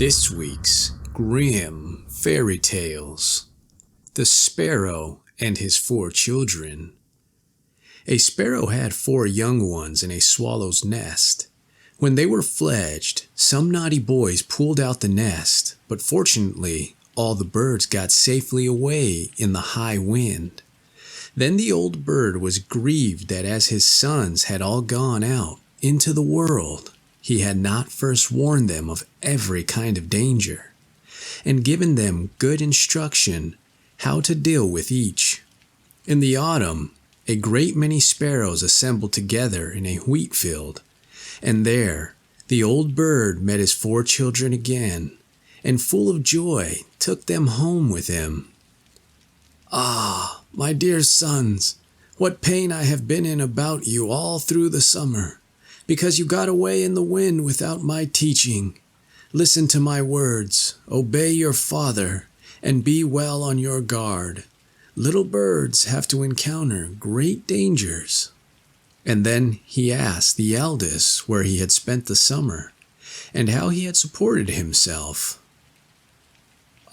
This week's Grimm Fairy Tales: The Sparrow and His 4 Children. A sparrow had 4 young ones in a swallow's nest. When they were fledged, some naughty boys pulled out the nest, but fortunately, all the birds got safely away in the high wind. Then the old bird was grieved that as his sons had all gone out into the world, he had not first warned them of every kind of danger, and given them good instruction how to deal with each. In the autumn, a great many sparrows assembled together in a wheat field, and there the old bird met his 4 children again, and full of joy took them home with him. "Ah, my dear sons, what pain I have been in about you all through the summer, because you got away in the wind without my teaching. Listen to my words, obey your father, and be well on your guard. Little birds have to encounter great dangers." And then he asked the eldest where he had spent the summer, and how he had supported himself.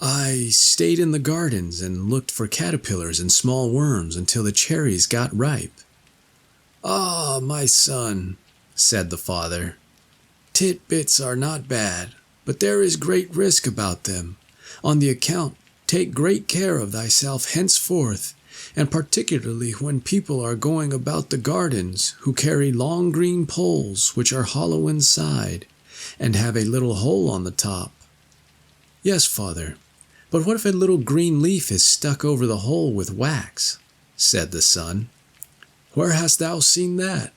"I stayed in the gardens and looked for caterpillars and small worms until the cherries got ripe." "Ah, my son," said the father, "titbits are not bad, but there is great risk about them. On the account, take great care of thyself henceforth, and particularly when people are going about the gardens who carry long green poles which are hollow inside, and have a little hole on the top." "Yes, father, but what if a little green leaf is stuck over the hole with wax?" said the son. "Where hast thou seen that?"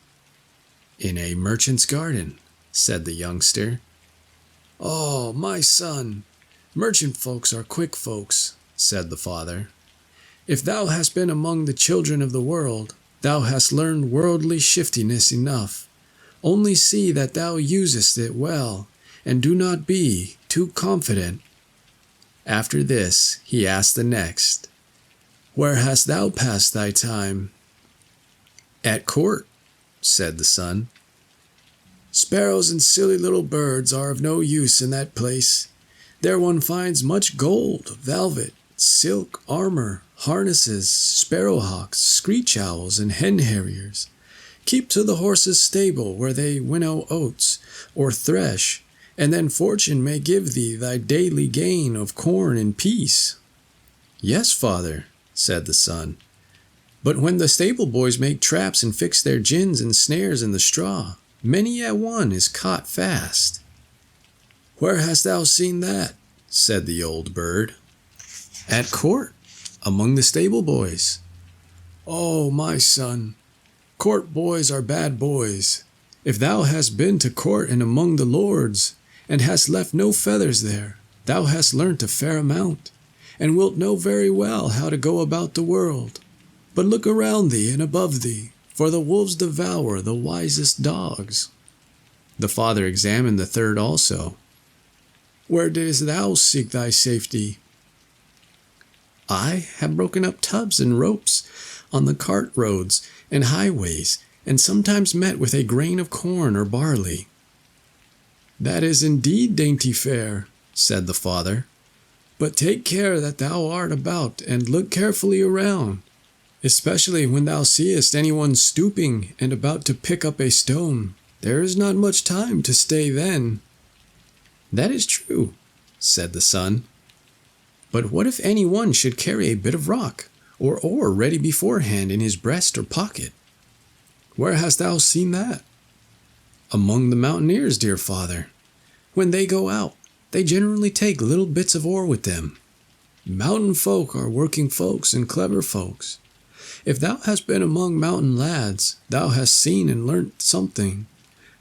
"In a merchant's garden," said the youngster. "Oh, my son, merchant folks are quick folks," said the father. "If thou hast been among the children of the world, thou hast learned worldly shiftiness enough. Only see that thou usest it well, and do not be too confident." After this, he asked the next, "Where hast thou passed thy time?" "At court," said the son. "Sparrows and silly little birds are of no use in that place. There one finds much gold, velvet, silk, armor, harnesses, sparrowhawks, screech owls, and hen harriers. Keep to the horses' stable where they winnow oats, or thresh, and then fortune may give thee thy daily gain of corn in peace." "Yes, father," said the son, "but when the stable boys make traps and fix their gins and snares in the straw, many a one is caught fast." "Where hast thou seen that?" said the old bird. "At court, among the stable boys." "Oh, my son, court boys are bad boys. If thou hast been to court and among the lords, and hast left no feathers there, thou hast learnt a fair amount, and wilt know very well how to go about the world. But look around thee and above thee, for the wolves devour the wisest dogs." The father examined the third also. "Where didst thou seek thy safety?" "I have broken up tubs and ropes on the cart roads and highways, and sometimes met with a grain of corn or barley." "That is indeed dainty fare," said the father. "But take care that thou art about, and look carefully around, especially when thou seest anyone stooping and about to pick up a stone. There is not much time to stay then." "That is true," said the son. "But what if any one should carry a bit of rock or ore ready beforehand in his breast or pocket?" "Where hast thou seen that?" "Among the mountaineers, dear father. When they go out, they generally take little bits of ore with them." "Mountain folk are working folks and clever folks. If thou hast been among mountain lads, thou hast seen and learnt something.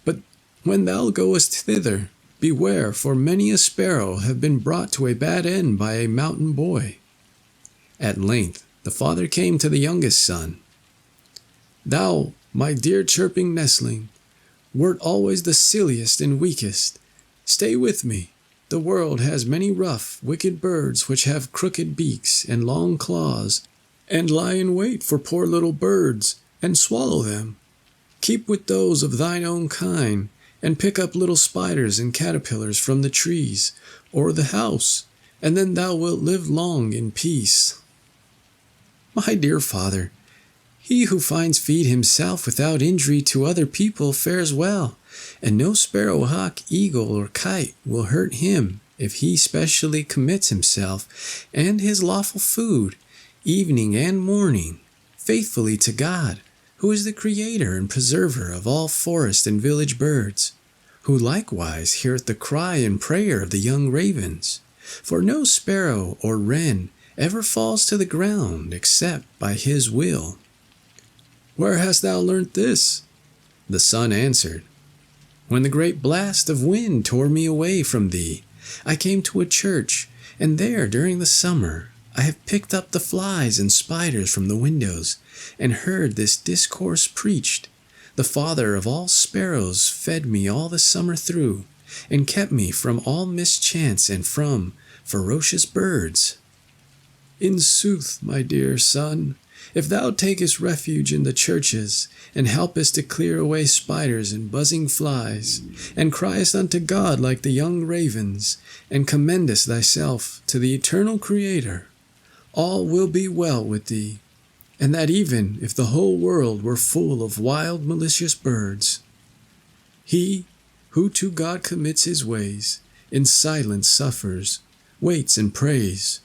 But when thou goest thither, beware, for many a sparrow have been brought to a bad end by a mountain boy." At length the father came to the youngest son. "Thou, my dear chirping nestling, wert always the silliest and weakest. Stay with me. The world has many rough, wicked birds which have crooked beaks and long claws, and lie in wait for poor little birds, and swallow them. Keep with those of thine own kind, and pick up little spiders and caterpillars from the trees or the house, and then thou wilt live long in peace. My dear father, he who finds feed himself without injury to other people fares well, and no sparrow, hawk, eagle, or kite will hurt him if he specially commits himself and his lawful food, evening and morning, faithfully to God, who is the creator and preserver of all forest and village birds, who likewise heareth the cry and prayer of the young ravens. For no sparrow or wren ever falls to the ground except by his will. Where hast thou learnt this? The son answered, When the great blast of wind tore me away from thee, I came to a church, and there during the summer I have picked up the flies and spiders from the windows, and heard this discourse preached. The Father of all sparrows fed me all the summer through, and kept me from all mischance and from ferocious birds. In sooth, my dear son, if thou takest refuge in the churches, and helpest to clear away spiders and buzzing flies, and criest unto God like the young ravens, and commendest thyself to the eternal Creator, all will be well with thee, and that even if the whole world were full of wild malicious birds, he who to God commits his ways, in silence suffers, waits and prays,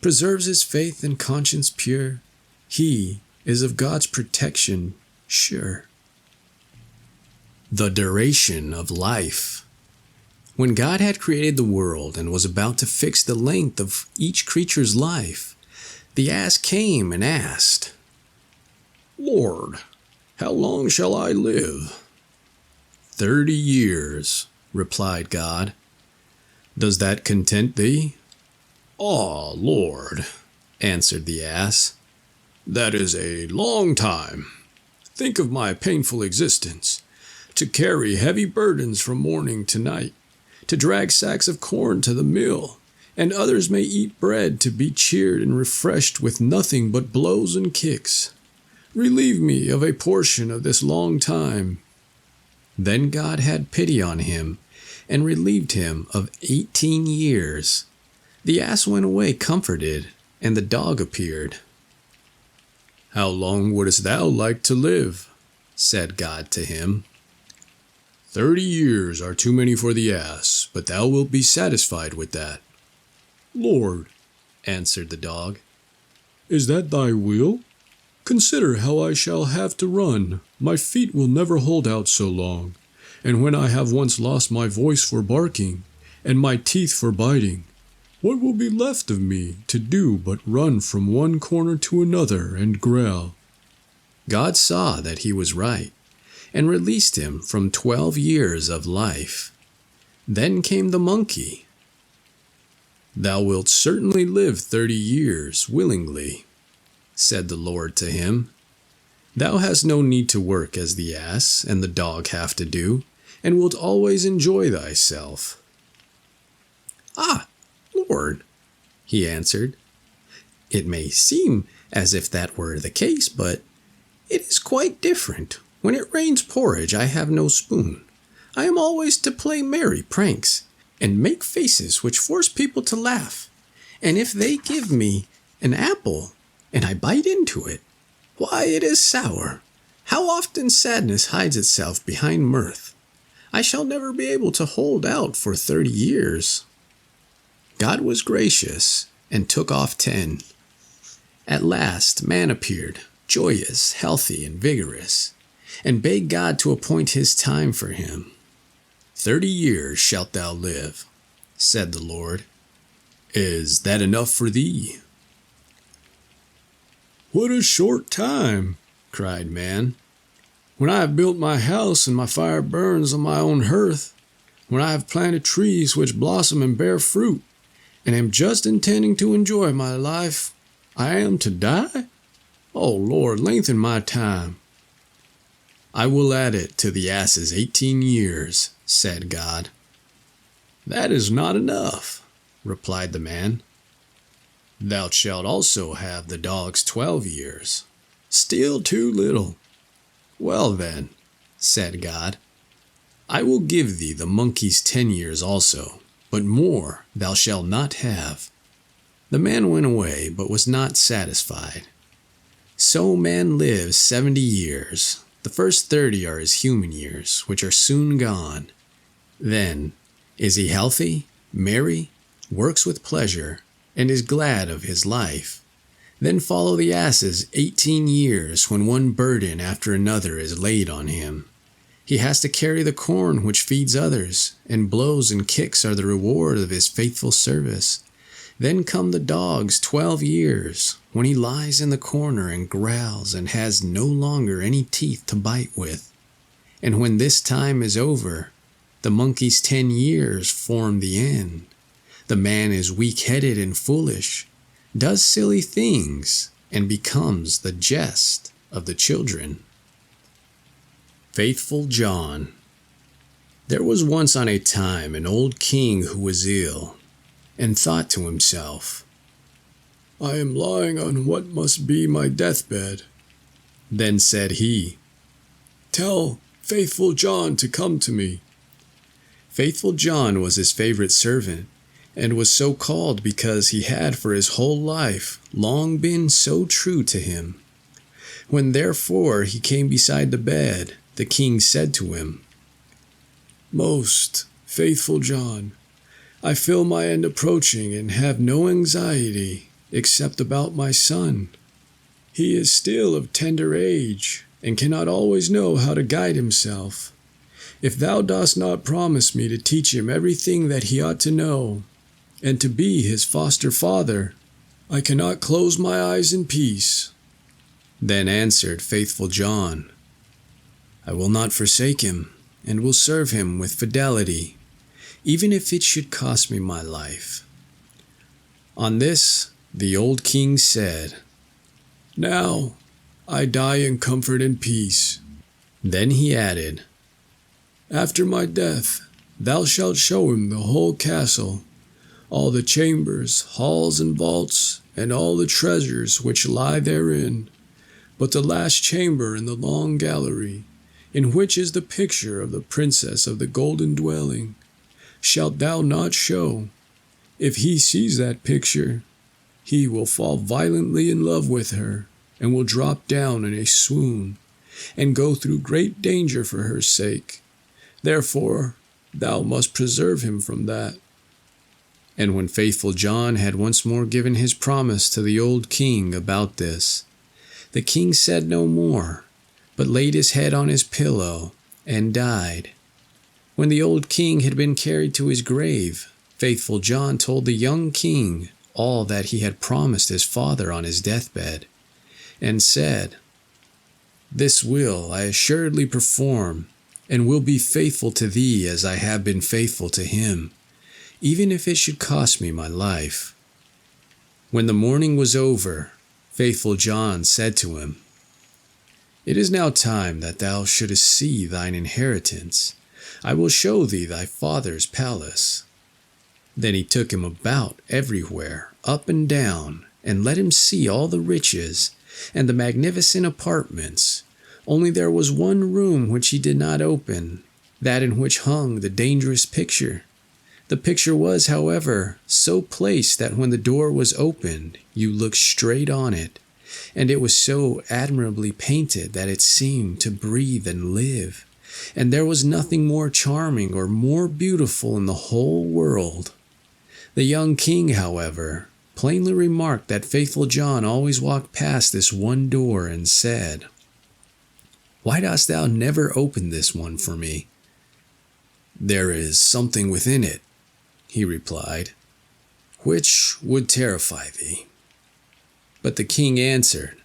preserves his faith and conscience pure, he is of God's protection sure. The duration of life. When God had created the world and was about to fix the length of each creature's life, the ass came and asked, Lord, how long shall I live? 30 years, replied God. Does that content thee? Ah, Lord, answered the ass, that is a long time. Think of my painful existence, to carry heavy burdens from morning to night, to drag sacks of corn to the mill, and others may eat bread to be cheered and refreshed with nothing but blows and kicks. Relieve me of a portion of this long time. Then God had pity on him, and relieved him of 18 years. The ass went away comforted, and the dog appeared. How long wouldst thou like to live? Said God to him. 30 years are too many for the ass, but thou wilt be satisfied with that. Lord, answered the dog, is that thy will? Consider how I shall have to run. My feet will never hold out so long. And when I have once lost my voice for barking, and my teeth for biting, what will be left of me to do but run from one corner to another and growl? God saw that he was right, and released him from 12 years of life. Then came the monkey. Thou wilt certainly live 30 years willingly, said the Lord to him. Thou hast no need to work as the ass and the dog have to do, and wilt always enjoy thyself. Ah, Lord, he answered, it may seem as if that were the case, but it is quite different. When it rains porridge, I have no spoon. I am always to play merry pranks, and make faces which force people to laugh. And if they give me an apple, and I bite into it, why, it is sour. How often sadness hides itself behind mirth. I shall never be able to hold out for 30 years. God was gracious, and took off 10. At last man appeared, joyous, healthy, and vigorous, and begged God to appoint his time for him. 30 years shalt thou live, said the Lord. Is that enough for thee? What a short time, cried man. When I have built my house and my fire burns on my own hearth, when I have planted trees which blossom and bear fruit, and am just intending to enjoy my life, I am to die? Oh, Lord, lengthen my time. I will add it to the ass's 18 years, said God. That is not enough, replied the man. Thou shalt also have the dog's 12 years. Still too little. Well then, said God, I will give thee the monkey's 10 years also, but more thou shalt not have. The man went away, but was not satisfied. So man lives 70 years. The first 30 are his human years, which are soon gone. Then, is he healthy, merry, works with pleasure, and is glad of his life? Then follow the ass's 18 years, when one burden after another is laid on him. He has to carry the corn which feeds others, and blows and kicks are the reward of his faithful service. Then come the dog's 12 years, when he lies in the corner and growls and has no longer any teeth to bite with. And when this time is over, the monkey's 10 years form the end. The man is weak-headed and foolish, does silly things, and becomes the jest of the children. Faithful John. There was once on a time an old king who was ill, and thought to himself, "I am lying on what must be my deathbed." Then said he, "Tell Faithful John to come to me." Faithful John was his favorite servant, and was so called because he had for his whole life long been so true to him. When therefore he came beside the bed, the king said to him, "Most faithful John, I feel my end approaching and have no anxiety except about my son. He is still of tender age and cannot always know how to guide himself. If thou dost not promise me to teach him everything that he ought to know, and to be his foster father, I cannot close my eyes in peace." Then answered faithful John, "I will not forsake him, and will serve him with fidelity, even if it should cost me my life." On this, the old king said, "Now I die in comfort and peace." Then he added, "After my death, thou shalt show him the whole castle, all the chambers, halls, and vaults, and all the treasures which lie therein, but the last chamber in the long gallery, in which is the picture of the princess of the golden dwelling, shalt thou not show. If he sees that picture, he will fall violently in love with her, and will drop down in a swoon, and go through great danger for her sake. Therefore thou must preserve him from that." And when faithful John had once more given his promise to the old king about this, the king said no more, but laid his head on his pillow and died. When the old king had been carried to his grave, faithful John told the young king all that he had promised his father on his deathbed, and said, "This will I assuredly perform, and will be faithful to thee as I have been faithful to him, even if it should cost me my life." When the mourning was over, faithful John said to him, "It is now time that thou shouldest see thine inheritance. I will show thee thy father's palace." Then he took him about everywhere, up and down, and let him see all the riches and the magnificent apartments. Only there was one room which he did not open, that in which hung the dangerous picture. The picture was, however, so placed that when the door was opened, you looked straight on it, and it was so admirably painted that it seemed to breathe and live, and there was nothing more charming or more beautiful in the whole world. The young king, however, plainly remarked that faithful John always walked past this one door and said, "Why dost thou never open this one for me?" "There is something within it," he replied, "which would terrify thee." But the king answered,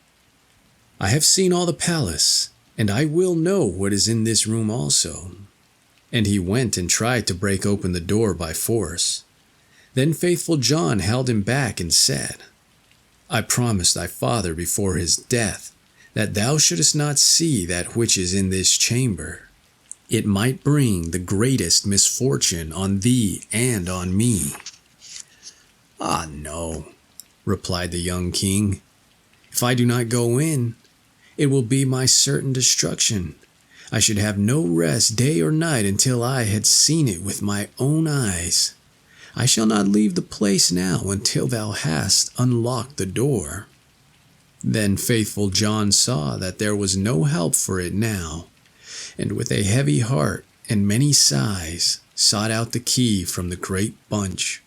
"I have seen all the palace, and I will know what is in this room also." And he went and tried to break open the door by force. Then faithful John held him back and said, "I promised thy father before his death that thou shouldest not see that which is in this chamber. It might bring the greatest misfortune on thee and on me." "Ah, no," replied the young king. "If I do not go in, it will be my certain destruction. I should have no rest day or night until I had seen it with my own eyes. I shall not leave the place now until thou hast unlocked the door." Then faithful John saw that there was no help for it now, and with a heavy heart and many sighs sought out the key from the great bunch.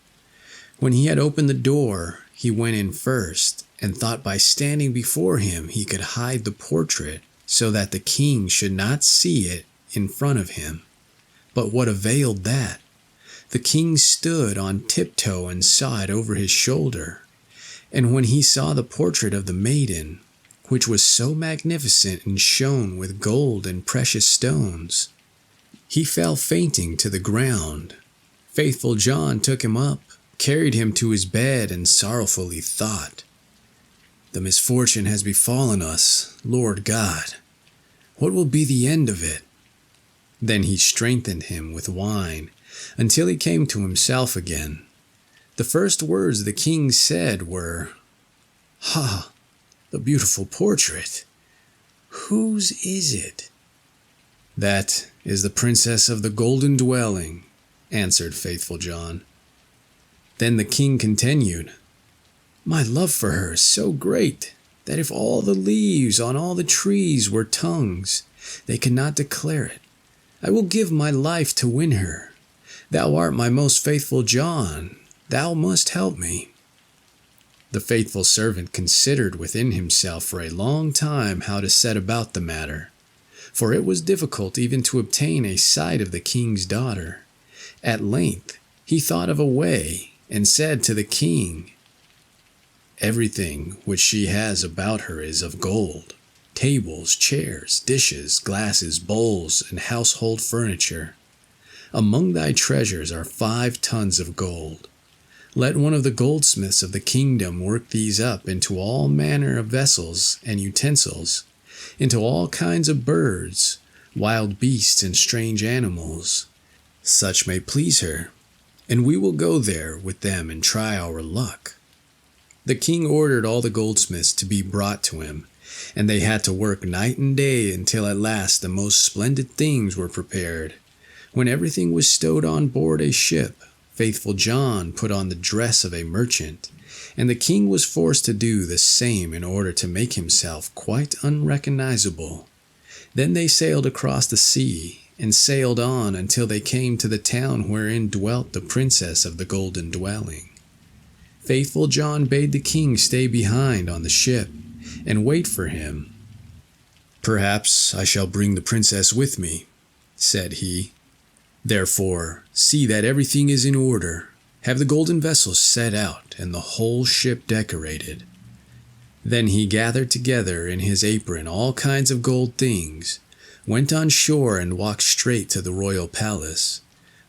When he had opened the door, he went in first, and thought by standing before him he could hide the portrait so that the king should not see it in front of him. But what availed that? The king stood on tiptoe and saw it over his shoulder. And when he saw the portrait of the maiden, which was so magnificent and shone with gold and precious stones, he fell fainting to the ground. Faithful John took him up, carried him to his bed, and sorrowfully thought, "The misfortune has befallen us, Lord God. What will be the end of it?" Then he strengthened him with wine until he came to himself again. The first words the king said were, "Ha, the beautiful portrait. Whose is it?" "That is the princess of the golden dwelling," answered faithful John. Then the king continued, "My love for her is so great that if all the leaves on all the trees were tongues, they could not declare it. I will give my life to win her. Thou art my most faithful John. Thou must help me." The faithful servant considered within himself for a long time how to set about the matter, for it was difficult even to obtain a sight of the king's daughter. At length he thought of a way, and said to the king, "Everything which she has about her is of gold: tables, chairs, dishes, glasses, bowls, and household furniture. Among thy treasures are 5 tons of gold. Let one of the goldsmiths of the kingdom work these up into all manner of vessels and utensils, into all kinds of birds, wild beasts, and strange animals. Such may please her, and we will go there with them and try our luck." The king ordered all the goldsmiths to be brought to him, and they had to work night and day until at last the most splendid things were prepared. When everything was stowed on board a ship, faithful John put on the dress of a merchant, and the king was forced to do the same in order to make himself quite unrecognizable. Then they sailed across the sea, and sailed on until they came to the town wherein dwelt the princess of the golden dwelling. Faithful John bade the king stay behind on the ship, and wait for him. "Perhaps I shall bring the princess with me," said he. "Therefore, see that everything is in order. Have the golden vessels set out, and the whole ship decorated." Then he gathered together in his apron all kinds of gold things, went on shore, and walked straight to the royal palace.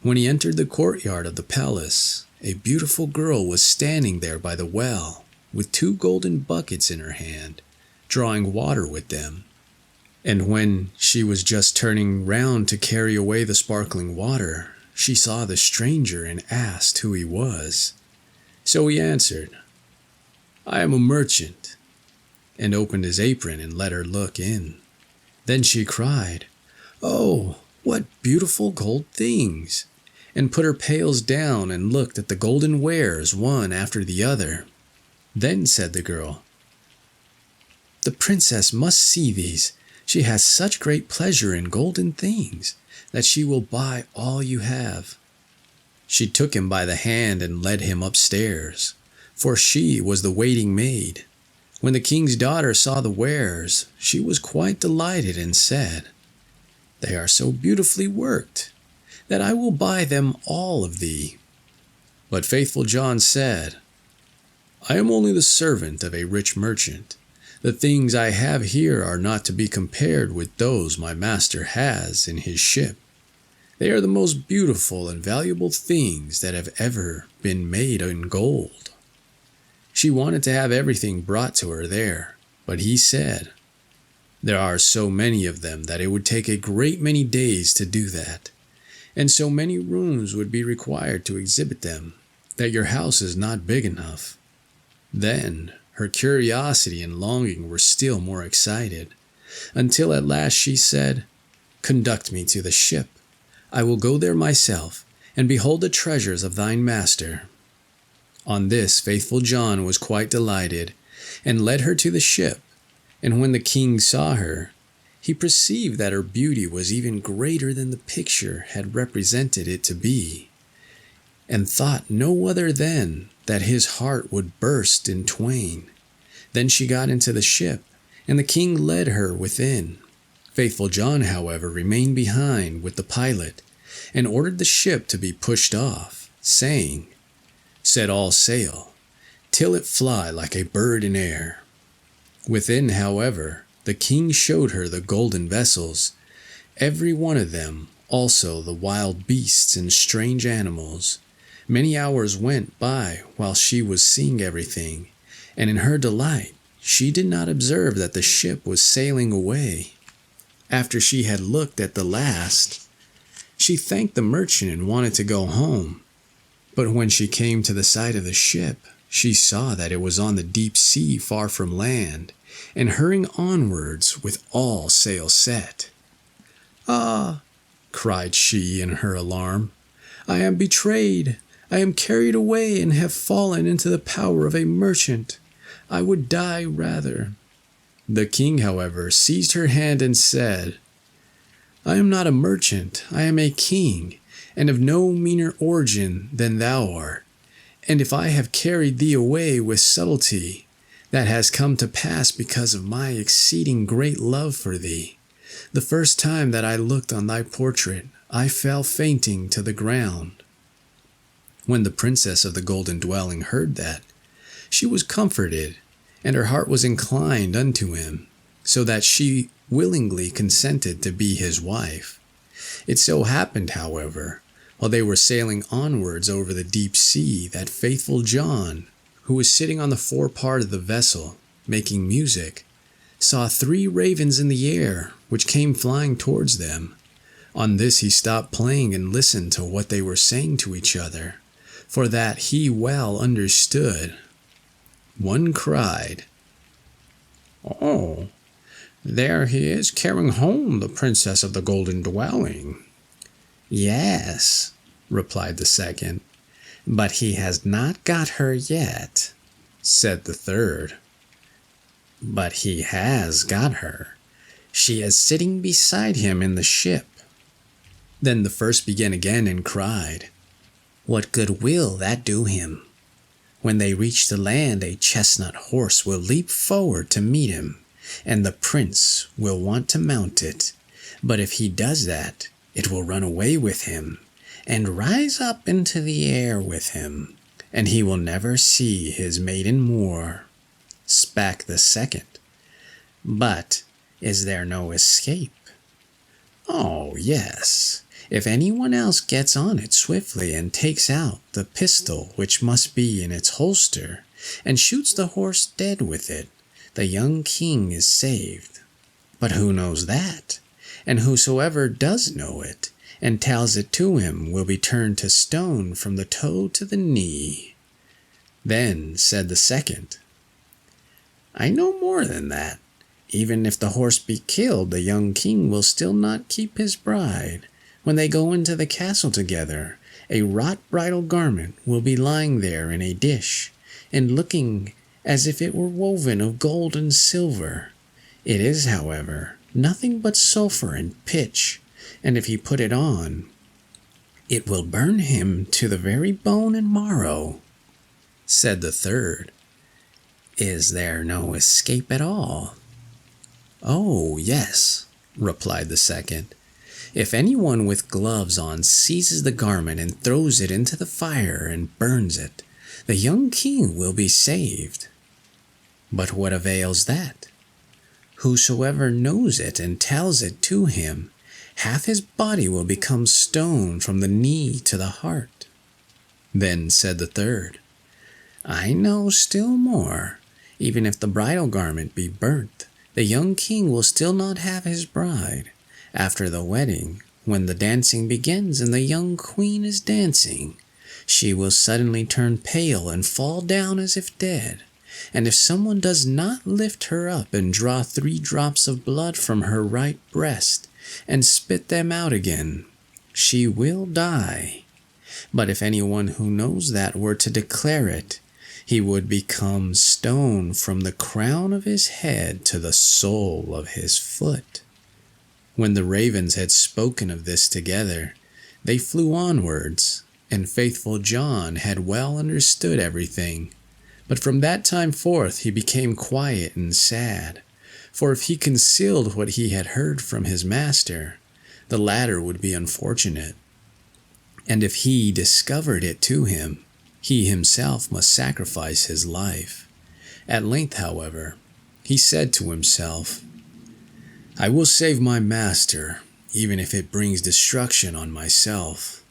When he entered the courtyard of the palace, a beautiful girl was standing there by the well, with 2 golden buckets in her hand, drawing water with them. And when she was just turning round to carry away the sparkling water, she saw the stranger and asked who he was. So he answered, "I am a merchant," and opened his apron and let her look in. Then she cried, "Oh, what beautiful gold things!" and put her pails down and looked at the golden wares one after the other. Then said the girl, "The princess must see these. She has such great pleasure in golden things that she will buy all you have." She took him by the hand and led him upstairs, for she was the waiting maid. When the king's daughter saw the wares, she was quite delighted and said, "They are so beautifully worked that I will buy them all of thee." But faithful John said, "I am only the servant of a rich merchant. The things I have here are not to be compared with those my master has in his ship. They are the most beautiful and valuable things that have ever been made in gold." She wanted to have everything brought to her there, but he said, "There are so many of them that it would take a great many days to do that, and so many rooms would be required to exhibit them, that your house is not big enough." Then her curiosity and longing were still more excited, until at last she said, Conduct me to the ship. I will go there myself, and behold the treasures of thine master." On this faithful John was quite delighted, and led her to the ship. And when the king saw her, he perceived that her beauty was even greater than the picture had represented it to be, and thought no other than that his heart would burst in twain. Then she got into the ship, and the king led her within. Faithful John, however, remained behind with the pilot, and ordered the ship to be pushed off, saying, "Set all sail, till it fly like a bird in air." Within, however, the king showed her the golden vessels, every one of them, also the wild beasts and strange animals. Many hours went by while she was seeing everything, and in her delight she did not observe that the ship was sailing away. After she had looked at the last, she thanked the merchant and wanted to go home. But when she came to the side of the ship, she saw that it was on the deep sea far from land, and hurrying onwards with all sail set. "Ah!" cried she in her alarm, "I am betrayed. I am carried away and have fallen into the power of a merchant. I would die rather." The king, however, seized her hand and said, "I am not a merchant, I am a king, and of no meaner origin than thou art. And if I have carried thee away with subtlety, that has come to pass because of my exceeding great love for thee. The first time that I looked on thy portrait, I fell fainting to the ground." When the princess of the golden dwelling heard that, she was comforted, and her heart was inclined unto him, so that she willingly consented to be his wife. It so happened, however, while they were sailing onwards over the deep sea, that faithful John, who was sitting on the forepart of the vessel, making music, saw 3 ravens in the air, which came flying towards them. On this he stopped playing and listened to what they were saying to each other, for that he well understood. One cried, "Oh, there he is carrying home the princess of the golden dwelling." "Yes," replied the second, "but he has not got her yet," said the third. "But he has got her. She is sitting beside him in the ship." Then the first began again and cried, "What good will that do him? When they reach the land, a chestnut horse will leap forward to meet him, and the prince will want to mount it. But if he does that, it will run away with him, and rise up into the air with him, and he will never see his maiden more." Spake the second, "But is there no escape?" "Oh, yes. If anyone else gets on it swiftly and takes out the pistol which must be in its holster, and shoots the horse dead with it, the young king is saved. But who knows that? And whosoever does know it, and tells it to him, will be turned to stone from the toe to the knee." Then said the second, "I know more than that. Even if the horse be killed, the young king will still not keep his bride. When they go into the castle together, a wrought bridal garment will be lying there in a dish, and looking as if it were woven of gold and silver. It is, however, nothing but sulphur and pitch, and if he put it on, it will burn him to the very bone and marrow." Said the third, "Is there no escape at all?" "Oh, yes," replied the second. "If anyone with gloves on seizes the garment and throws it into the fire and burns it, the young king will be saved. But what avails that? Whosoever knows it and tells it to him, half his body will become stone from the knee to the heart." Then said the third, "I know still more. Even if the bridal garment be burnt, the young king will still not have his bride. After the wedding, when the dancing begins and the young queen is dancing, she will suddenly turn pale and fall down as if dead. And if someone does not lift her up and draw 3 drops of blood from her right breast, and spit them out again, she will die. But if anyone who knows that were to declare it, he would become stone from the crown of his head to the sole of his foot." When the ravens had spoken of this together, they flew onwards, and faithful John had well understood everything. But from that time forth he became quiet and sad, for if he concealed what he had heard from his master, the latter would be unfortunate. And if he discovered it to him, he himself must sacrifice his life. At length, however, he said to himself, "I will save my master, even if it brings destruction on myself."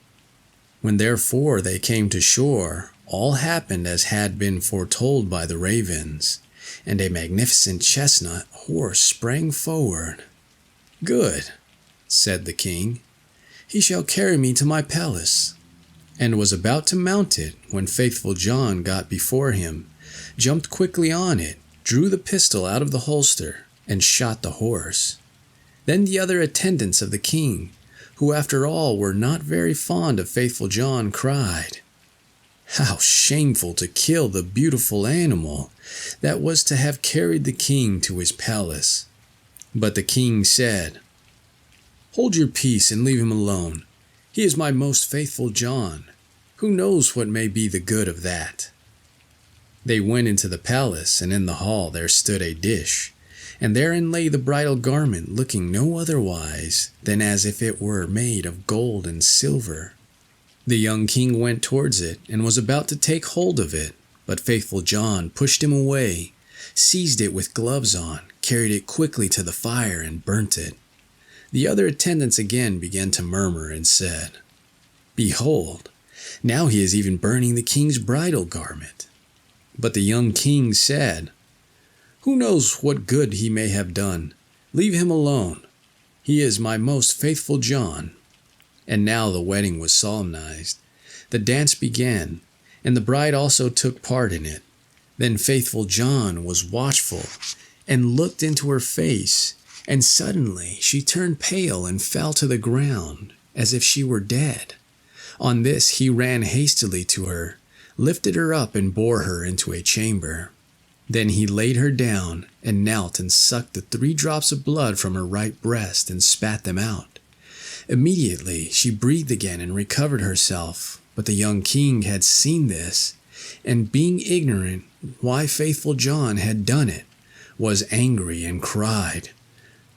When therefore they came to shore, all happened as had been foretold by the ravens, and a magnificent chestnut horse sprang forward. "Good," said the king, "he shall carry me to my palace," and was about to mount it when faithful John got before him, jumped quickly on it, drew the pistol out of the holster, and shot the horse. Then the other attendants of the king, who after all were not very fond of faithful John, cried, "How shameful to kill the beautiful animal that was to have carried the king to his palace." But the king said, "Hold your peace and leave him alone. He is my most faithful John. Who knows what may be the good of that?" They went into the palace, and in the hall there stood a dish, and therein lay the bridal garment, looking no otherwise than as if it were made of gold and silver. The young king went towards it, and was about to take hold of it, but faithful John pushed him away, seized it with gloves on, carried it quickly to the fire, and burnt it. The other attendants again began to murmur, and said, "Behold, now he is even burning the king's bridal garment." But the young king said, "Who knows what good he may have done? Leave him alone. He is my most faithful John." And now the wedding was solemnized. The dance began, and the bride also took part in it. Then faithful John was watchful, and looked into her face, and suddenly she turned pale and fell to the ground, as if she were dead. On this he ran hastily to her, lifted her up, and bore her into a chamber. Then he laid her down, and knelt and sucked the 3 drops of blood from her right breast, and spat them out. Immediately she breathed again and recovered herself. But the young king had seen this, and being ignorant why faithful John had done it, was angry and cried,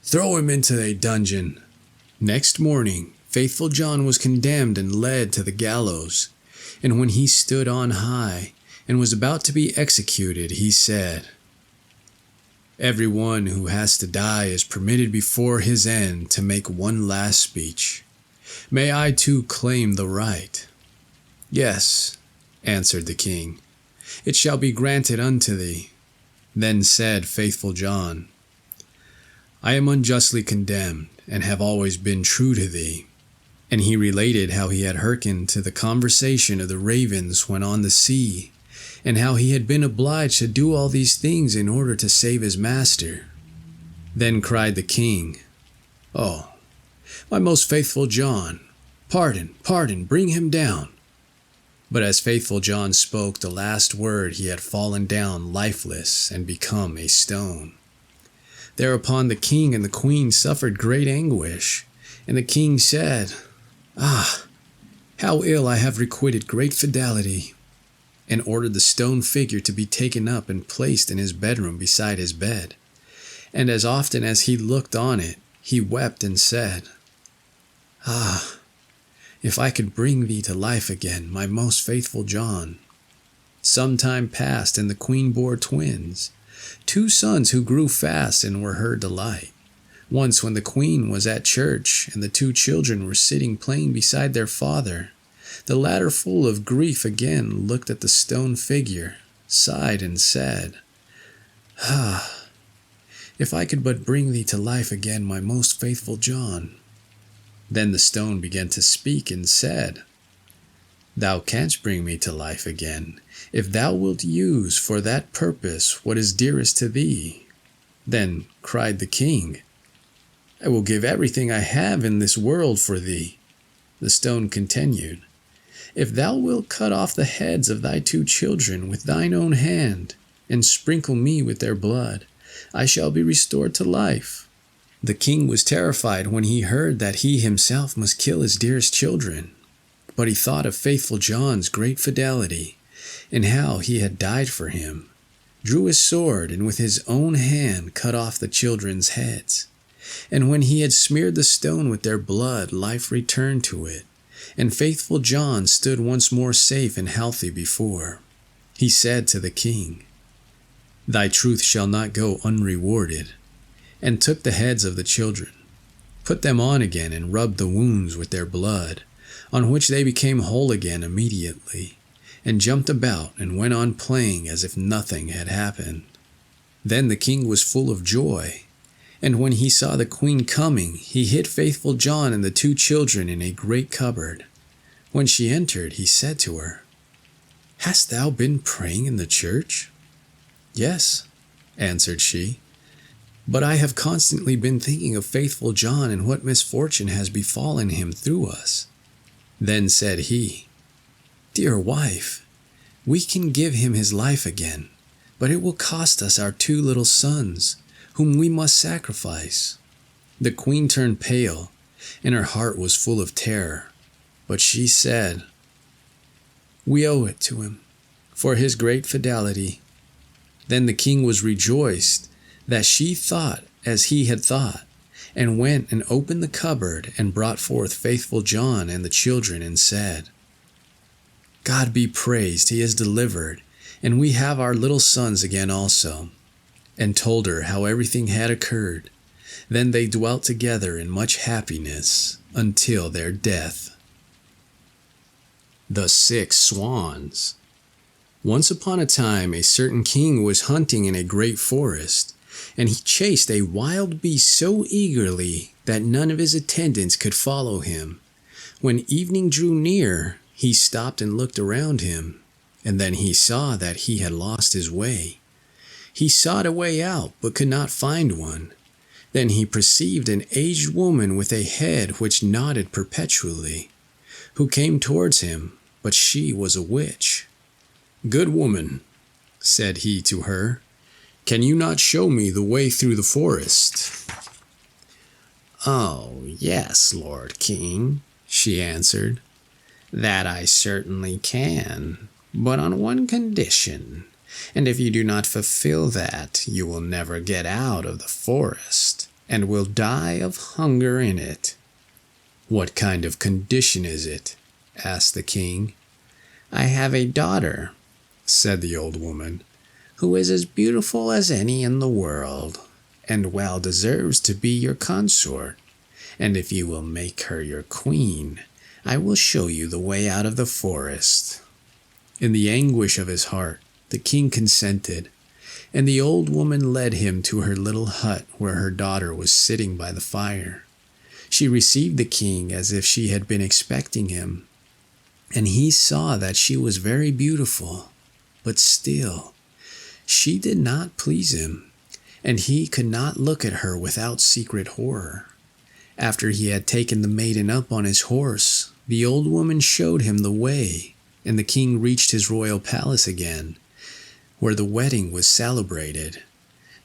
"Throw him into a dungeon." Next morning faithful John was condemned and led to the gallows. And when he stood on high, and was about to be executed, he said, "Everyone who has to die is permitted before his end to make one last speech. May I too claim the right?" "Yes," answered the king, "it shall be granted unto thee." Then said faithful John, "I am unjustly condemned, and have always been true to thee." And he related how he had hearkened to the conversation of the ravens when on the sea, and how he had been obliged to do all these things in order to save his master. Then cried the king, "Oh, my most faithful John, pardon, pardon, bring him down." But as faithful John spoke the last word, he had fallen down lifeless and become a stone. Thereupon the king and the queen suffered great anguish, and the king said, "Ah, how ill I have requited great fidelity," and ordered the stone figure to be taken up and placed in his bedroom beside his bed. And as often as he looked on it, he wept and said, "Ah, if I could bring thee to life again, my most faithful John." Some time passed, and the queen bore twins, 2 sons who grew fast and were her delight. Once when the queen was at church, and the 2 children were sitting playing beside their father, the latter, full of grief, again looked at the stone figure, sighed, and said, "Ah, if I could but bring thee to life again, my most faithful John." Then the stone began to speak and said, "Thou canst bring me to life again, if thou wilt use for that purpose what is dearest to thee." Then cried the king, I will give everything I have in this world for thee. The stone continued, If thou wilt cut off the heads of thy 2 children with thine own hand, and sprinkle me with their blood, I shall be restored to life. The king was terrified when he heard that he himself must kill his dearest children, but he thought of faithful John's great fidelity, and how he had died for him, drew his sword, and with his own hand cut off the children's heads. And when he had smeared the stone with their blood, life returned to it, and faithful John stood once more safe and healthy before. He said to the king, Thy truth shall not go unrewarded, and took the heads of the children, put them on again, and rubbed the wounds with their blood, on which they became whole again immediately, and jumped about and went on playing as if nothing had happened. Then the king was full of joy, and when he saw the queen coming, he hid faithful John and the 2 children in a great cupboard. When she entered, he said to her, Hast thou been praying in the church? Yes, answered she, but I have constantly been thinking of faithful John and what misfortune has befallen him through us. Then said he, Dear wife, we can give him his life again, but it will cost us our 2 little sons, whom we must sacrifice. The queen turned pale, and her heart was full of terror, but she said, We owe it to him, for his great fidelity. Then the king was rejoiced that she thought as he had thought, and went and opened the cupboard and brought forth faithful John and the children, and said, God be praised, he is delivered, and we have our little sons again also, and told her how everything had occurred. Then they dwelt together in much happiness until their death. The Six Swans. Once upon a time, a certain king was hunting in a great forest, and he chased a wild beast so eagerly that none of his attendants could follow him. When evening drew near, he stopped and looked around him, and then he saw that he had lost his way. He sought a way out, but could not find one. Then he perceived an aged woman with a head which nodded perpetually, who came towards him, but she was a witch. Good woman, said he to her, can you not show me the way through the forest? Oh, yes, Lord King, she answered, that I certainly can, but on one condition, and if you do not fulfill that, you will never get out of the forest, and will die of hunger in it. What kind of condition is it? Asked the king. I have a daughter, said the old woman, who is as beautiful as any in the world, and well deserves to be your consort, and if you will make her your queen, I will show you the way out of the forest. In the anguish of his heart, the king consented, and the old woman led him to her little hut where her daughter was sitting by the fire. She received the king as if she had been expecting him, and he saw that she was very beautiful, but still, she did not please him, and he could not look at her without secret horror. After he had taken the maiden up on his horse, the old woman showed him the way, and the king reached his royal palace again, where the wedding was celebrated.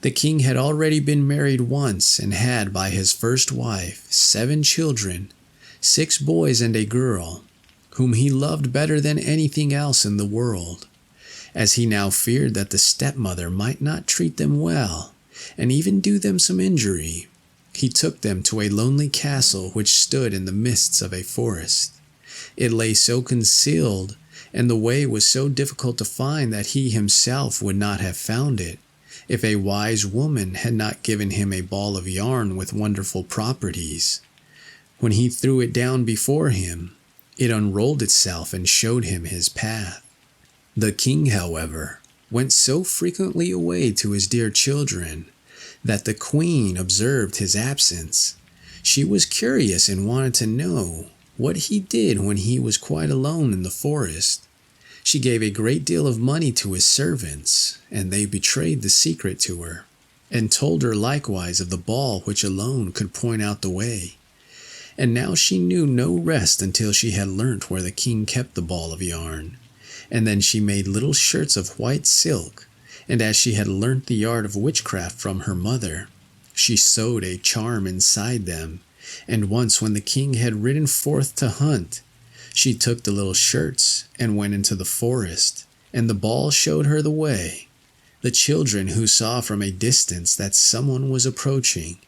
The king had already been married once and had by his first wife 7 children, 6 boys and a girl, whom he loved better than anything else in the world. As he now feared that the stepmother might not treat them well, and even do them some injury, he took them to a lonely castle which stood in the midst of a forest. It lay so concealed, and the way was so difficult to find that he himself would not have found it, if a wise woman had not given him a ball of yarn with wonderful properties. When he threw it down before him, it unrolled itself and showed him his path. The king, however, went so frequently away to his dear children that the queen observed his absence. She was curious and wanted to know what he did when he was quite alone in the forest. She gave a great deal of money to his servants, and they betrayed the secret to her. and told her likewise of the ball which alone could point out the way. And now she knew no rest until she had learnt where the king kept the ball of yarn. And then she made little shirts of white silk, and as she had learnt the art of witchcraft from her mother, she sewed a charm inside them. And once when the king had ridden forth to hunt, she took the little shirts and went into the forest, and the ball showed her the way. The children, who saw from a distance that someone was approaching,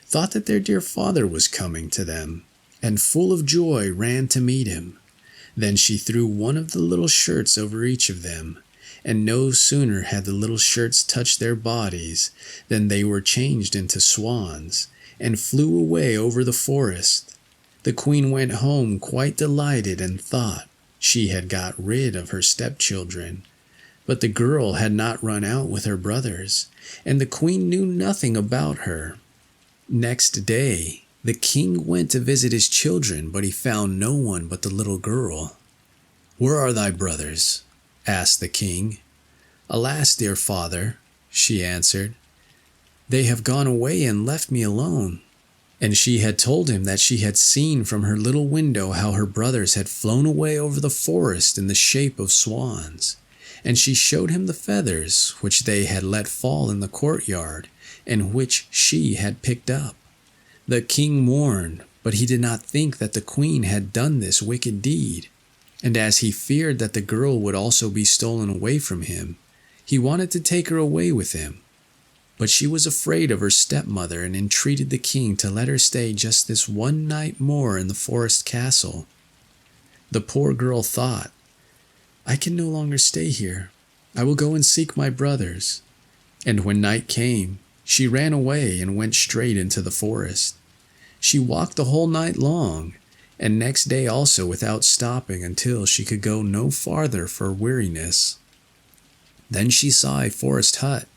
thought that their dear father was coming to them, and full of joy ran to meet him. Then she threw one of the little shirts over each of them, and no sooner had the little shirts touched their bodies than they were changed into swans, and flew away over the forest. The queen went home quite delighted and thought she had got rid of her stepchildren. But the girl had not run out with her brothers, and the queen knew nothing about her. Next day, the king went to visit his children, but he found no one but the little girl. "Where are thy brothers?" asked the king. "Alas, dear father," she answered, "they have gone away and left me alone." And she had told him that she had seen from her little window how her brothers had flown away over the forest in the shape of swans. And she showed him the feathers which they had let fall in the courtyard, and which she had picked up. The king mourned, but he did not think that the queen had done this wicked deed. And as he feared that the girl would also be stolen away from him, he wanted to take her away with him. But she was afraid of her stepmother and entreated the king to let her stay just this one night more in the forest castle. The poor girl thought, "I can no longer stay here. I will go and seek my brothers." And when night came, she ran away and went straight into the forest. She walked the whole night long, and next day also without stopping until she could go no farther for weariness. Then she saw a forest hut,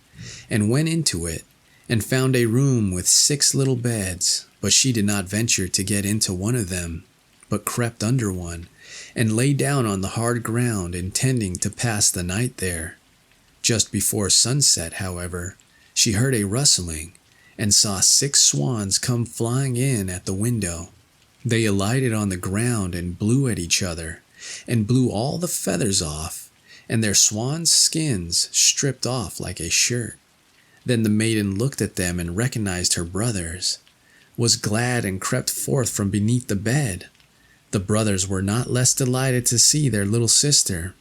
and went into it, and found a room with 6 little beds, but she did not venture to get into one of them, but crept under one, and lay down on the hard ground, intending to pass the night there. Just before sunset, however, she heard a rustling, and saw 6 swans come flying in at the window. They alighted on the ground and blew at each other, and blew all the feathers off, and their swans' skins stripped off like a shirt. Then the maiden looked at them and recognized her brothers, was glad and crept forth from beneath the bed. The brothers were not less delighted to see their little sister,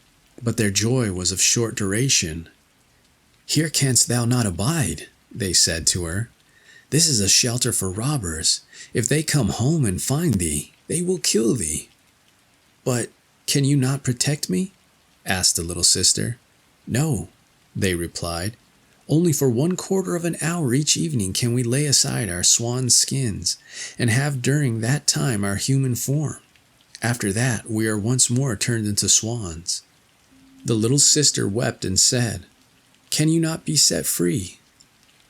but their joy was of short duration. "Here canst thou not abide," they said to her. "This is a shelter for robbers. If they come home and find thee, they will kill thee." "But can you not protect me?" asked the little sister. "No," they replied. "Only for 1/4 of an hour each evening can we lay aside our swan skins, and have during that time our human form. After that we are once more turned into swans." The little sister wept and said, "Can you not be set free?"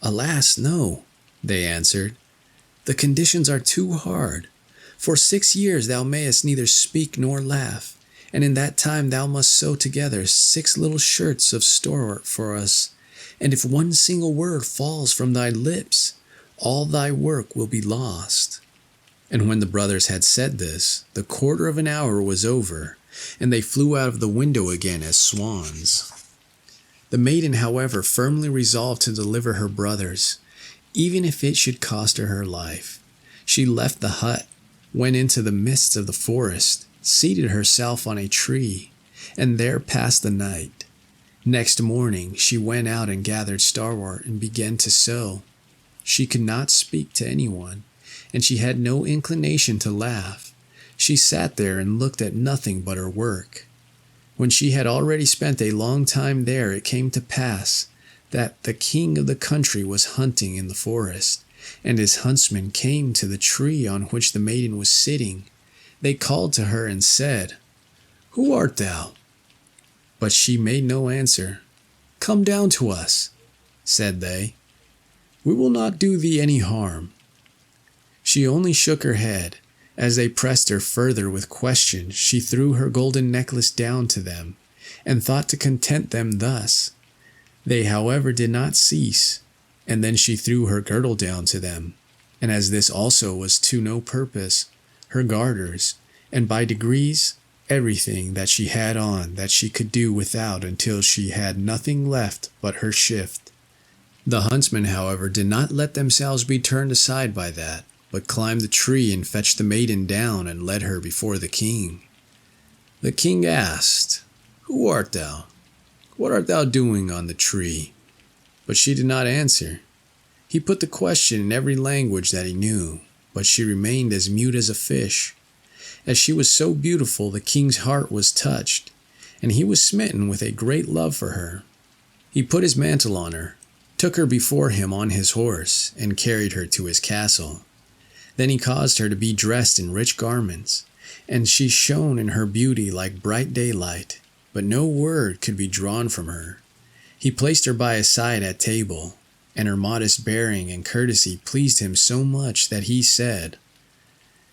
"Alas, no," they answered. "The conditions are too hard. For 6 years thou mayest neither speak nor laugh, and in that time thou must sew together 6 little shirts of store for us, and if one single word falls from thy lips, all thy work will be lost." And when the brothers had said this, the 1/4 of an hour was over, and they flew out of the window again as swans. The maiden, however, firmly resolved to deliver her brothers, even if it should cost her her life. She left the hut, went into the midst of the forest, seated herself on a tree, and there passed the night. Next morning she went out and gathered starwort and began to sew. She could not speak to anyone, and she had no inclination to laugh. She sat there and looked at nothing but her work. When she had already spent a long time there, it came to pass that the king of the country was hunting in the forest, and his huntsmen came to the tree on which the maiden was sitting. They called to her and said, "Who art thou?" But she made no answer. "Come down to us," said they. "We will not do thee any harm." She only shook her head. As they pressed her further with questions, she threw her golden necklace down to them, and thought to content them thus. They, however, did not cease, And then she threw her girdle down to them, and as this also was to no purpose, her garters, and by degrees everything that she had on that she could do without until she had nothing left but her shift. The huntsmen, however, did not let themselves be turned aside by that, but climbed the tree and fetched the maiden down and led her before the king. The king asked, "Who art thou? What art thou doing on the tree?" But she did not answer. He put the question in every language that he knew, but she remained as mute as a fish. As she was so beautiful, the king's heart was touched, and he was smitten with a great love for her. He put his mantle on her, took her before him on his horse, and carried her to his castle. Then he caused her to be dressed in rich garments, and she shone in her beauty like bright daylight, but no word could be drawn from her. He placed her by his side at table, and her modest bearing and courtesy pleased him so much that he said,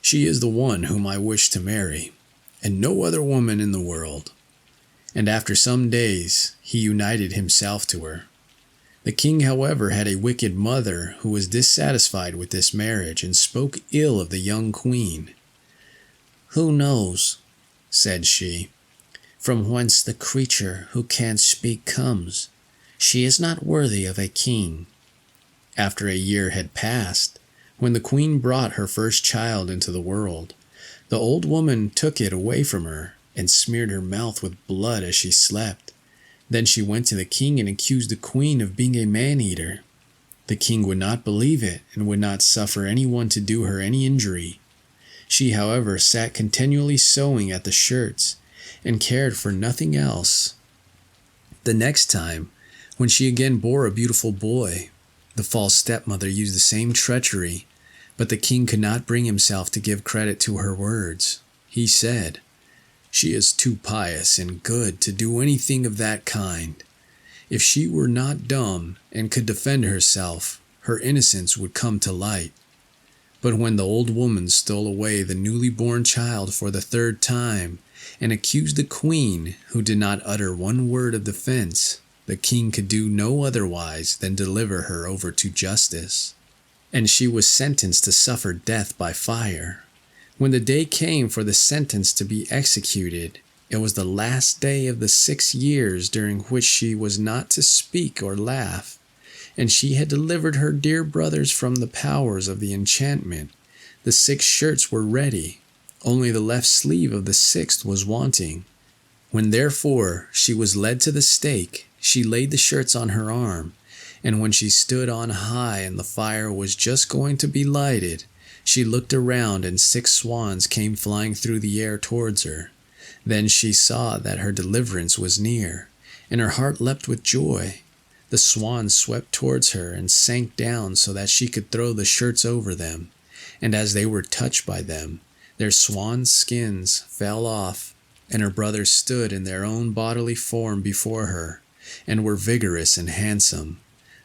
"She is the one whom I wish to marry, and no other woman in the world." And after some days he united himself to her. The king, however, had a wicked mother who was dissatisfied with this marriage and spoke ill of the young queen. "Who knows," said she, "from whence the creature who can't speak comes? She is not worthy of a king." After a year had passed, when the queen brought her first child into the world, the old woman took it away from her and smeared her mouth with blood as she slept. Then she went to the king and accused the queen of being a man-eater. The king would not believe it and would not suffer anyone to do her any injury. She, however, sat continually sewing at the shirts and cared for nothing else. The next time, when she again bore a beautiful boy, the false stepmother used the same treachery, but the king could not bring himself to give credit to her words. He said, "She is too pious and good to do anything of that kind. If she were not dumb and could defend herself, her innocence would come to light." But when the old woman stole away the newly born child for the third time and accused the queen, who did not utter one word of defense, the king could do no otherwise than deliver her over to justice, and she was sentenced to suffer death by fire. When the day came for the sentence to be executed, it was the last day of the 6 years during which she was not to speak or laugh, and she had delivered her dear brothers from the powers of the enchantment. The 6 shirts were ready, only the left sleeve of the 6th was wanting. When therefore she was led to the stake, she laid the shirts on her arm, and when she stood on high and the fire was just going to be lighted, she looked around and 6 swans came flying through the air towards her. Then she saw that her deliverance was near, and her heart leapt with joy. The swans swept towards her and sank down so that she could throw the shirts over them, and as they were touched by them, their swan skins fell off, and her brothers stood in their own bodily form before her, and were vigorous and handsome.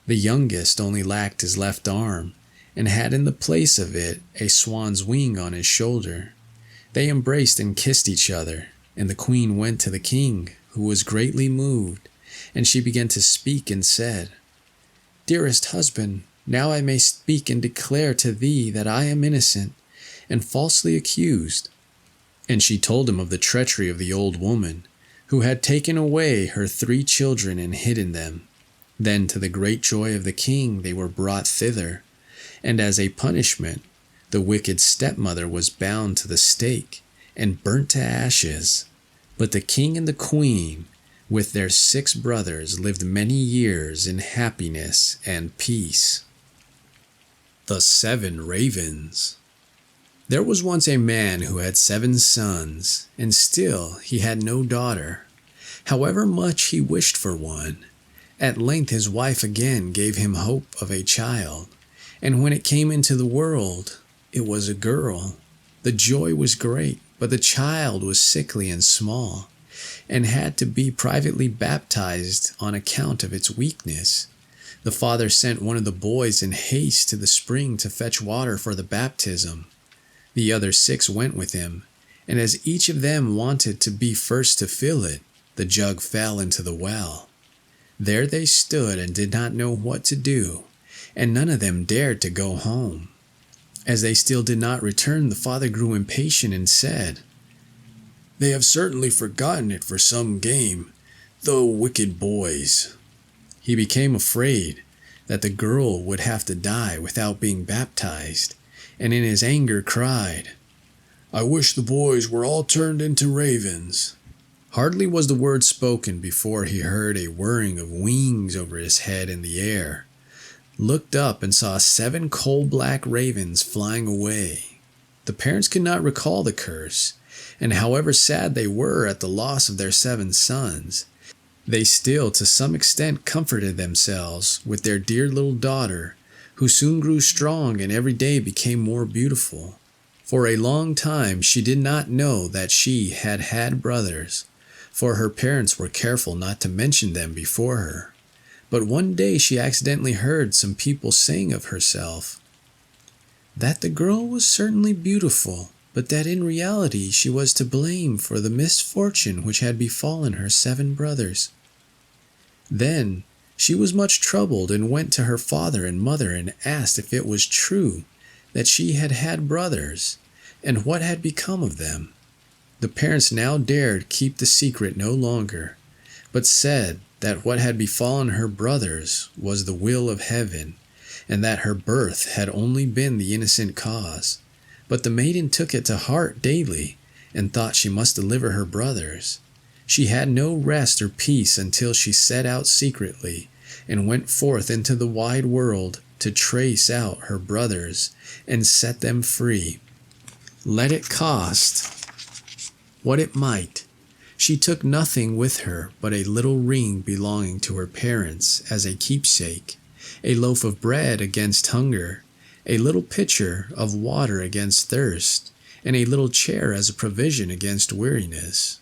The youngest only lacked his left arm, and had in the place of it a swan's wing on his shoulder. They embraced and kissed each other, and the queen went to the king, who was greatly moved, and she began to speak and said, "Dearest husband, now I may speak and declare to thee that I am innocent, and falsely accused." And she told him of the treachery of the old woman, who had taken away her 3 children and hidden them. Then, to the great joy of the king, they were brought thither, and as a punishment, the wicked stepmother was bound to the stake and burnt to ashes. But the king and the queen, with their 6 brothers, lived many years in happiness and peace. The 7 Ravens. There was once a man who had 7 sons, and still he had no daughter, however much he wished for one. At length his wife again gave him hope of a child, and when it came into the world, it was a girl. The joy was great, but the child was sickly and small, and had to be privately baptized on account of its weakness. The father sent one of the boys in haste to the spring to fetch water for the baptism. The other 6 went with him, and as each of them wanted to be first to fill it, the jug fell into the well. There they stood and did not know what to do, and none of them dared to go home. As they still did not return, the father grew impatient and said, "They have certainly forgotten it for some game, though wicked boys." He became afraid that the girl would have to die without being baptized, and in his anger cried, "I wish the boys were all turned into ravens." Hardly was the word spoken before he heard a whirring of wings over his head in the air, looked up and saw 7 coal-black ravens flying away. The parents could not recall the curse, and however sad they were at the loss of their 7 sons, they still to some extent comforted themselves with their dear little daughter, who soon grew strong and every day became more beautiful. For a long time she did not know that she had had brothers, for her parents were careful not to mention them before her. But one day she accidentally heard some people saying of herself that the girl was certainly beautiful, but that in reality she was to blame for the misfortune which had befallen her 7 brothers. Then she was much troubled and went to her father and mother and asked if it was true that she had had brothers, and what had become of them. The parents now dared keep the secret no longer, but said that what had befallen her brothers was the will of heaven, and that her birth had only been the innocent cause. But the maiden took it to heart daily, and thought she must deliver her brothers. She had no rest or peace until she set out secretly, and went forth into the wide world to trace out her brothers and set them free. Let it cost what it might. She took nothing with her but a little ring belonging to her parents as a keepsake, a loaf of bread against hunger, a little pitcher of water against thirst, and a little chair as a provision against weariness.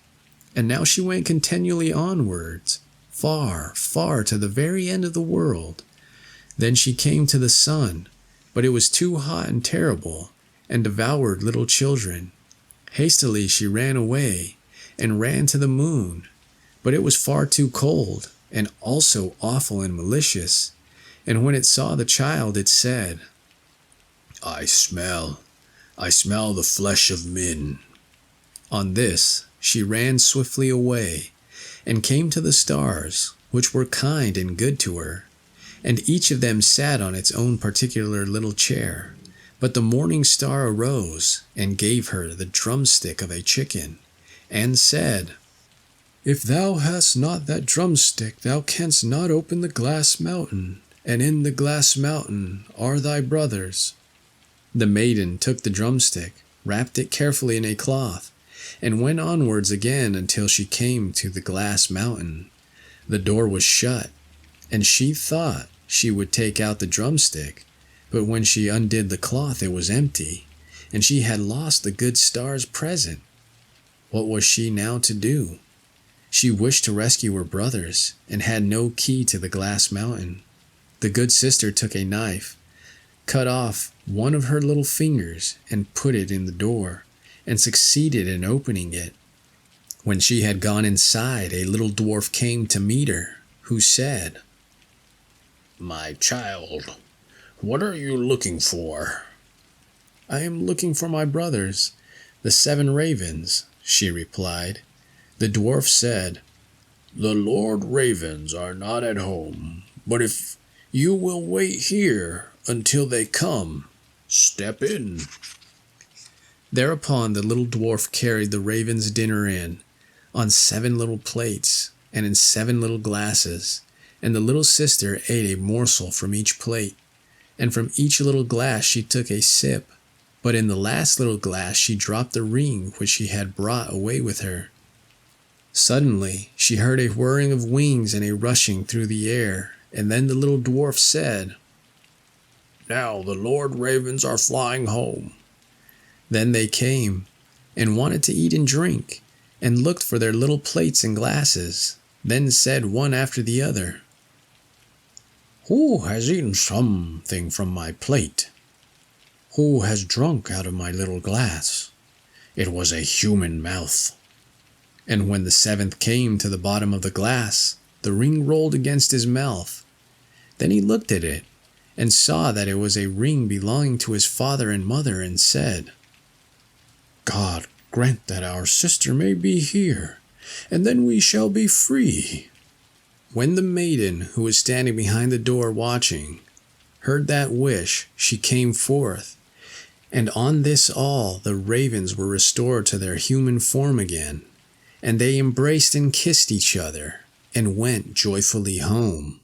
And now she went continually onwards, far, far to the very end of the world. Then she came to the sun, but it was too hot and terrible, and devoured little children. Hastily she ran away, and ran to the moon, but it was far too cold, and also awful and malicious. And when it saw the child, it said, I smell the flesh of men." On this she ran swiftly away, and came to the stars, which were kind and good to her, and each of them sat on its own particular little chair. But the morning star arose, and gave her the drumstick of a chicken, and said, "If thou hast not that drumstick, thou canst not open the glass mountain, and in the glass mountain are thy brothers." The maiden took the drumstick, wrapped it carefully in a cloth, and went onwards again until she came to the glass mountain. The door was shut, and she thought she would take out the drumstick, but when she undid the cloth it was empty, and she had lost the good star's present. What was she now to do? She wished to rescue her brothers, and had no key to the glass mountain. The good sister took a knife, cut off one of her little fingers, and put it in the door, and succeeded in opening it. When she had gone inside, a little dwarf came to meet her, who said, "My child, what are you looking for?" "I am looking for my brothers, the 7 ravens," she replied. The dwarf said, "The Lord Ravens are not at home, but if you will wait here until they come, step in." Thereupon the little dwarf carried the ravens' dinner in, on 7 little plates, and in 7 little glasses, and the little sister ate a morsel from each plate, and from each little glass she took a sip, but in the last little glass she dropped the ring which she had brought away with her. Suddenly she heard a whirring of wings and a rushing through the air, and then the little dwarf said, "Now the Lord Ravens are flying home." Then they came, and wanted to eat and drink, and looked for their little plates and glasses, then said one after the other, "Who has eaten something from my plate? Who has drunk out of my little glass? It was a human mouth." And when the 7th came to the bottom of the glass, the ring rolled against his mouth. Then he looked at it, and saw that it was a ring belonging to his father and mother, and said, "God grant that our sister may be here, and then we shall be free." When the maiden, who was standing behind the door watching, heard that wish, she came forth, and on this all the ravens were restored to their human form again, and they embraced and kissed each other, and went joyfully home.